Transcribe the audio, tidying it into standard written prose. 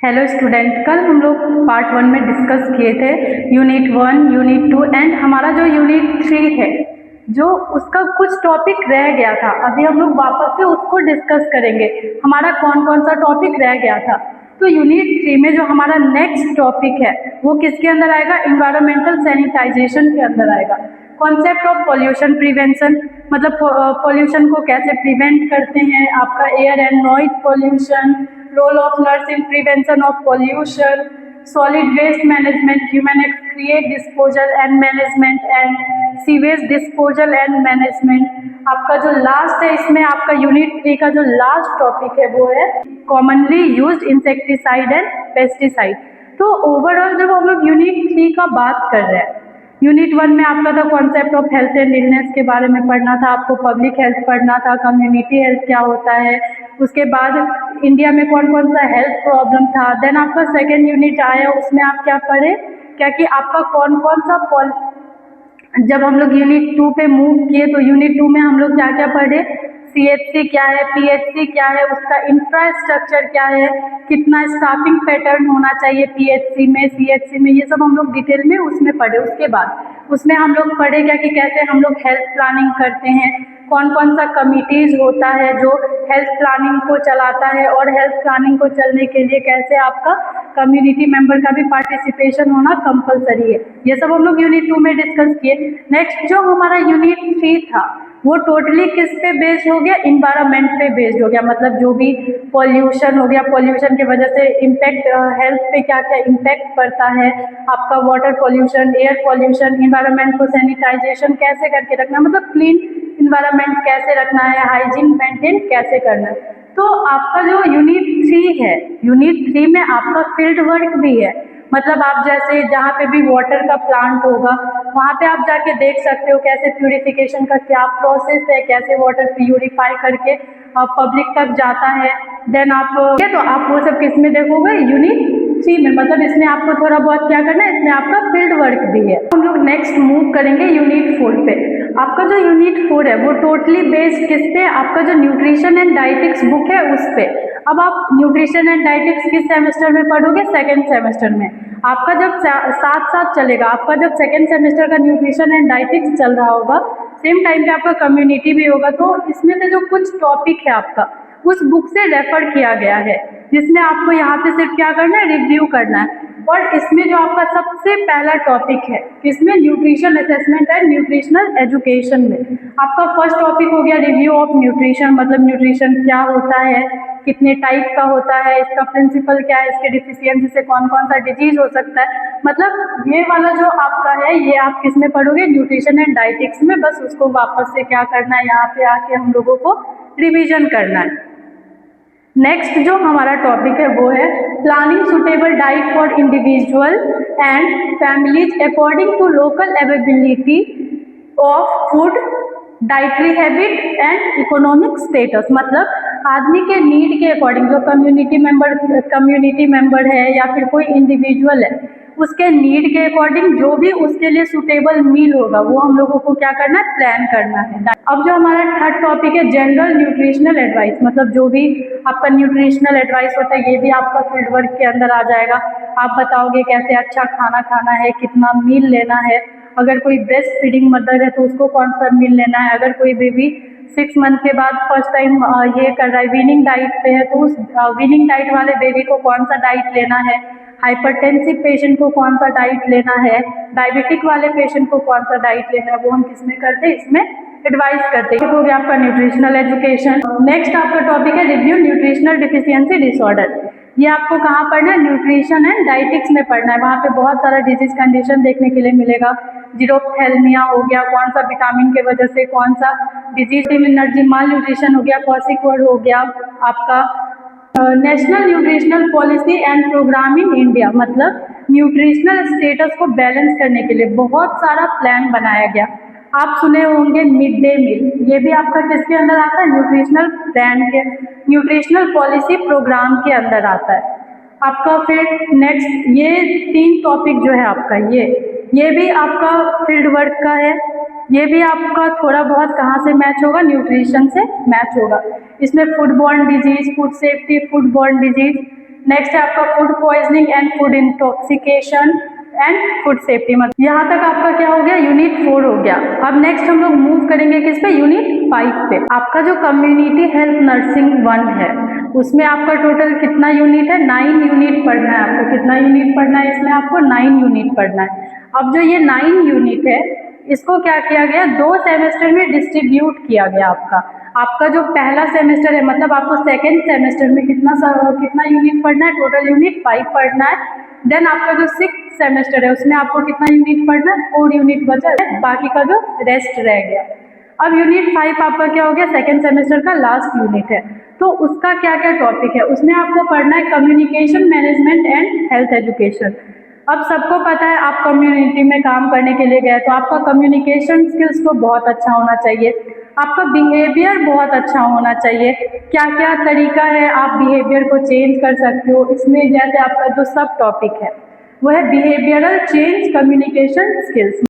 Hello student, कल हम लोग पार्ट 1 में डिस्कस किए थे यूनिट 1, यूनिट 2 एंड हमारा जो यूनिट 3 है जो उसका कुछ टॉपिक रह गया था। अभी हम लोग वापस से उसको डिस्कस करेंगे, हमारा कौन कौन सा टॉपिक रह गया था। तो यूनिट 3 में जो हमारा नेक्स्ट टॉपिक है वो किसके अंदर आएगा? इन्वायरमेंटल सैनिटाइजेशन के अंदर आएगा। कॉन्सेप्ट ऑफ पॉल्यूशन प्रिवेंशन, मतलब पॉल्यूशन को कैसे प्रिवेंट करते हैं, आपका air and noise pollution, role of nurse in prevention of pollution, solid waste management, human excreta disposal and management and sewage disposal and management. आपका जो लास्ट है इसमें आपका यूनिट 3 का जो लास्ट टॉपिक है वो है commonly used insecticide and pesticide. तो ओवरऑल जब हम लोग यूनिट 3 का बात कर रहे हैं, यूनिट 1 में आपका था concept of health and illness के बारे में पढ़ना था, आपको पब्लिक हेल्थ पढ़ना था, कम्युनिटी हेल्थ क्या होता है, उसके बाद इंडिया में कौन कौन सा हेल्थ प्रॉब्लम था। देन आपका सेकेंड यूनिट आया, उसमें आप क्या पढ़े, क्या कि आपका कौन कौन सा जब हम लोग यूनिट 2 पे मूव किए तो यूनिट 2 में हम लोग क्या क्या पढ़े, CHC क्या है, PHC क्या है, उसका इंफ्रास्ट्रक्चर क्या है, कितना स्टाफिंग पैटर्न होना चाहिए PHC में, CHC में, ये सब हम लोग डिटेल में उसमें पढ़े। उसके बाद उसमें हम लोग पढ़े क्या कि कैसे हम लोग हेल्थ प्लानिंग करते हैं, कौन कौन सा कमिटीज़ होता है जो हेल्थ प्लानिंग को चलाता है, और हेल्थ प्लानिंग को चलने के लिए कैसे आपका कम्युनिटी मेंबर का भी पार्टिसिपेशन होना कंपलसरी है। ये सब हम लोग यूनिट 2 में डिस्कस किए। नेक्स्ट जो हमारा यूनिट 3 था वो टोटली किस पे बेस्ड हो गया? इन्वायरमेंट पे बेस्ड हो गया। मतलब जो भी पॉल्यूशन हो गया, पॉल्यूशन की वजह से इम्पैक्ट हेल्थ पे क्या क्या इम्पैक्ट पड़ता है, आपका water pollution, air pollution, environment को सैनिटाइजेशन कैसे करके रखना, मतलब क्लीन इन्वायरमेंट कैसे रखना है, हाइजीन मेंटेन कैसे करना है। तो आपका जो यूनिट 3 है, यूनिट 3 में आपका फील्ड वर्क भी है। मतलब आप जैसे जहाँ पे भी वाटर का प्लांट होगा वहाँ पे आप जाके देख सकते हो कैसे प्यूरिफिकेशन का क्या प्रोसेस है, कैसे वाटर प्यूरिफाई करके पब्लिक तक जाता है। देन आप तो आप वो सब किस में देखोगे? यूनिट 3 में। मतलब इसमें आपको थोड़ा बहुत क्या करना है, इसमें आपका फील्ड वर्क भी है। हम लोग नेक्स्ट मूव करेंगे यूनिट 4 पे। आपका जो यूनिट 4 है वो टोटली बेस्ड किस पे? आपका जो न्यूट्रिशन एंड डाइटिक्स बुक है उस पे। अब आप न्यूट्रिशन एंड डाइटिक्स किस सेमेस्टर में पढ़ोगे? सेकेंड सेमेस्टर में। आपका जब साथ साथ चलेगा, आपका जब सेकेंड सेमेस्टर का न्यूट्रिशन एंड डाइटिक्स चल रहा होगा सेम टाइम पे आपका कम्युनिटी भी होगा, तो इसमें से जो कुछ टॉपिक है आपका उस बुक से रेफर किया गया है, जिसमें आपको यहाँ पे सिर्फ क्या करना है, रिव्यू करना है। और इसमें जो आपका सबसे पहला टॉपिक है इसमें nutrition assessment and nutritional education में आपका फर्स्ट टॉपिक हो गया रिव्यू ऑफ न्यूट्रिशन। मतलब न्यूट्रिशन क्या होता है, कितने टाइप का होता है, इसका प्रिंसिपल क्या है, इसके डिफिशियंसी से कौन कौन सा डिजीज हो सकता है। मतलब ये वाला जो आपका है ये आप किस में पढ़ोगे? न्यूट्रिशन एंड डाइटिक्स में। बस उसको वापस से क्या करना है, यहाँ पे आके हम लोगों को रिविजन करना है। नेक्स्ट जो हमारा टॉपिक है वो है planning suitable diet for individual and families according to local availability of food, dietary habit and economic status. मतलब आदमी के नीड के अकॉर्डिंग, जो कम्युनिटी मेंबर है या फिर कोई इंडिविजुअल है उसके नीड के अकॉर्डिंग जो भी उसके लिए सुटेबल मील होगा वो हम लोगों को क्या करना है, प्लान करना है। अब जो हमारा थर्ड टॉपिक है जनरल न्यूट्रिशनल एडवाइस। मतलब जो भी आपका न्यूट्रिशनल एडवाइस होता है ये भी आपका फील्ड वर्क के अंदर आ जाएगा। आप बताओगे कैसे अच्छा खाना खाना है, कितना मील लेना है, अगर कोई ब्रेस्ट फीडिंग मदर है तो उसको कौन सा मील लेना है, अगर कोई बेबी 6 मंथ के बाद फर्स्ट टाइम ये कर रहा है वीनिंग डाइट पे है तो उस वीनिंग डाइट वाले बेबी को कौन सा डाइट लेना है, हाइपरटेंसिव पेशेंट को कौन सा डाइट लेना है, डायबिटिक वाले पेशेंट को कौन सा डाइट लेना है, वो हम किसमें करते हैं, इसमें एडवाइस करते हैं। हो गया आपका न्यूट्रिशनल एजुकेशन। नेक्स्ट आपका टॉपिक है रिव्यू न्यूट्रिशनल डिफिशियंसी डिसऑर्डर। ये आपको कहाँ पढ़ना है? न्यूट्रिशन एंड डाइटिक्स में पढ़ना है। वहाँ पे बहुत सारा डिजीज कंडीशन देखने के लिए मिलेगा। जीरोथैल्मिया हो गया, कौन सा विटामिन के वजह से कौन सा डिजीज, एनर्जी माल न्यूट्रिशन हो गया, क्वासिक्वर हो गया, आपका national nutritional policy and programme in India. मतलब न्यूट्रिशनल स्टेटस को बैलेंस करने के लिए बहुत सारा प्लान बनाया गया। आप सुने होंगे मिड डे मील, ये भी आपका किसके अंदर आता है? न्यूट्रिशनल प्लान के, न्यूट्रिशनल पॉलिसी प्रोग्राम के अंदर आता है आपका। फिर नेक्स्ट ये 3 टॉपिक जो है आपका ये भी आपका फील्ड वर्क का है। ये भी आपका थोड़ा बहुत कहाँ से मैच होगा? न्यूट्रिशन से मैच होगा। इसमें food borne disease, food safety, food borne disease, next है आपका food poisoning and food intoxication and food safety. मतलब यहाँ तक आपका क्या हो गया, यूनिट 4 हो गया। अब नेक्स्ट हम लोग मूव करेंगे किस पे, यूनिट 5 पे। आपका जो कम्युनिटी हेल्थ नर्सिंग 1 है उसमें आपका टोटल कितना यूनिट है, 9 यूनिट पढ़ना है आपको। कितना यूनिट पढ़ना है इसमें, आपको 9 यूनिट पढ़ना है। अब जो ये 9 यूनिट है इसको क्या किया गया, 2 सेमेस्टर में डिस्ट्रीब्यूट किया गया। आपका जो पहला सेमेस्टर है, मतलब आपको सेकेंड सेमेस्टर में कितना यूनिट पढ़ना है, टोटल यूनिट 5 पढ़ना है। देन आपका जो 6th सेमेस्टर है उसमें आपको कितना यूनिट पढ़ना है, 4 यूनिट बचा है, बाकी का जो रेस्ट रह गया। अब यूनिट 5 आपका क्या हो गया, सेकेंड सेमेस्टर का लास्ट यूनिट है। तो उसका क्या क्या टॉपिक है, उसमें आपको पढ़ना है communication management and health education. अब सबको पता है आप कम्युनिटी में काम करने के लिए गए तो आपका कम्युनिकेशन स्किल्स तो बहुत अच्छा होना चाहिए, आपका बिहेवियर बहुत अच्छा होना चाहिए। क्या क्या तरीका है आप बिहेवियर को चेंज कर सकते हो इसमें, जैसे आपका जो सब टॉपिक है वो है बिहेवियरल चेंज कम्युनिकेशन स्किल्स।